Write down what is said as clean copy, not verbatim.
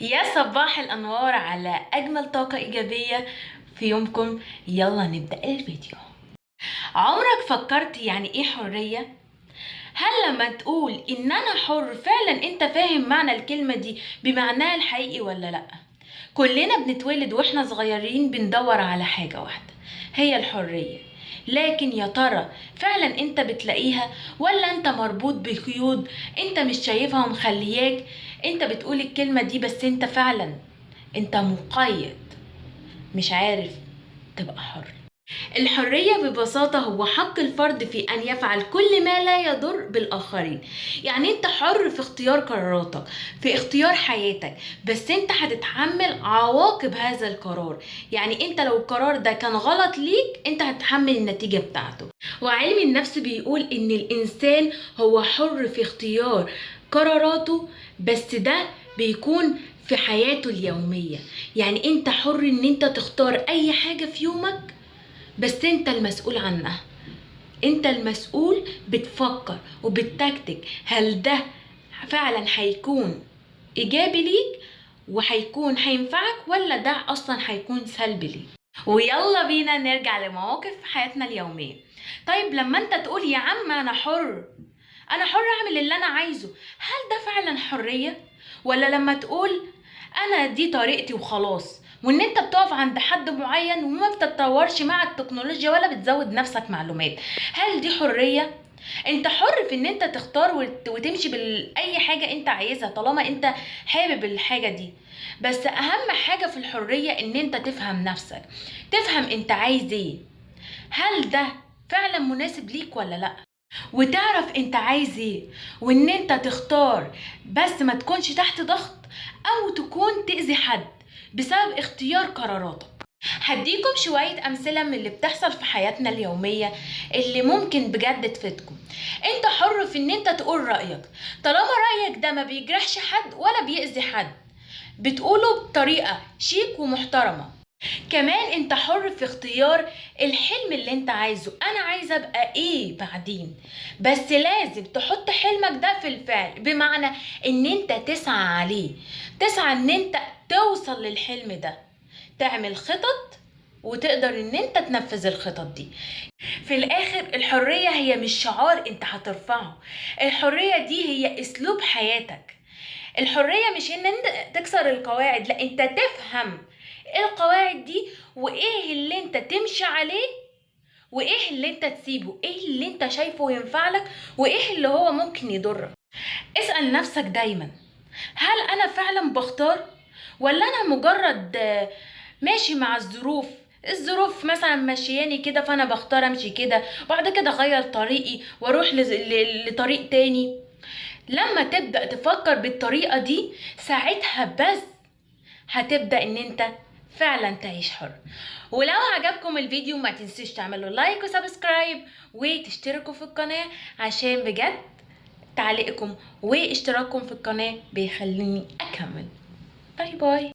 يا صباح الأنوار على أجمل طاقة إيجابية في يومكم. يلا نبدأ الفيديو. عمرك فكرت يعني إيه حرية؟ هل لما تقول إن أنا حر فعلا أنت فاهم معنى الكلمة دي بمعناها الحقيقي ولا لأ؟ كلنا بنتولد وإحنا صغيرين بندور على حاجة واحدة، هي الحرية. لكن يا ترى فعلا انت بتلاقيها ولا انت مربوط بقيود انت مش شايفها ومخلياك انت بتقول الكلمة دي، بس انت فعلا انت مقيد، مش عارف تبقى حر. الحرية ببساطة هو حق الفرد في أن يفعل كل ما لا يضر بالآخرين. يعني أنت حر في اختيار قراراتك، في اختيار حياتك، بس أنت هتتحمل عواقب هذا القرار. يعني أنت لو القرار ده كان غلط ليك أنت هتتحمل النتيجة بتاعته. وعلم النفس بيقول إن الإنسان هو حر في اختيار قراراته، بس ده بيكون في حياته اليومية. يعني أنت حر إن أنت تختار أي حاجة في يومك، بس انت المسؤول عنها. انت المسؤول، بتفكر وبتكتك هل ده فعلا هيكون ايجابي ليك وهيكون هينفعك ولا ده اصلا هيكون سلبي ليك. ويلا بينا نرجع لمواقف حياتنا اليومية. طيب لما انت تقول يا عم انا حر، انا حر اعمل اللي انا عايزه، هل ده فعلا حرية؟ ولا لما تقول انا دي طريقتي وخلاص، وان انت بتقف عند حد معين وما بتتطورش مع التكنولوجيا ولا بتزود نفسك معلومات، هل دي حرية؟ انت حر في ان انت تختار وتمشي باي حاجة انت عايزها طالما انت حابب الحاجة دي. بس اهم حاجة في الحرية ان انت تفهم نفسك، تفهم انت عايز ايه، هل ده فعلا مناسب ليك ولا لا، وتعرف انت عايز ايه، وان انت تختار بس ما تكونش تحت ضغط او تكون تأذي حد بسبب اختيار قراراتك. هديكم شوية امثلة من اللي بتحصل في حياتنا اليومية اللي ممكن بجد تفيدكم. انت حر في ان انت تقول رأيك طالما رأيك ده ما بيجرحش حد ولا بيأذي حد، بتقوله بطريقة شيك ومحترمة. كمان انت حر في اختيار الحلم اللي انت عايزه. انا عايزه ابقى ايه بعدين، بس لازم تحط حلمك ده في الفعل، بمعنى ان انت تسعى عليه، تسعى ان انت توصل للحلم ده، تعمل خطط وتقدر ان انت تنفذ الخطط دي. في الاخر الحرية هي مش شعار انت هترفعه، الحرية دي هي اسلوب حياتك. الحرية مش ان انت تكسر القواعد، لا، انت تفهم ايه القواعد دي وايه اللي انت تمشي عليه وايه اللي انت تسيبه، ايه اللي انت شايفه ينفع لك وايه اللي هو ممكن يضرك. اسأل نفسك دايما، هل انا فعلا بختار ولا انا مجرد ماشي مع الظروف؟ الظروف مثلا ماشياني كده فانا بختار امشي كده، وبعد كده اغير طريقي واروح لطريق تاني. لما تبدأ تفكر بالطريقة دي ساعتها بس هتبدأ ان انت فعلا تعيش حر. ولو عجبكم الفيديو ما تنسوش تعملوا لايك وسبسكرايب وتشتركوا في القناة، عشان بجد تعليقكم واشتراككم في القناة بيخليني اكمل. باي باي.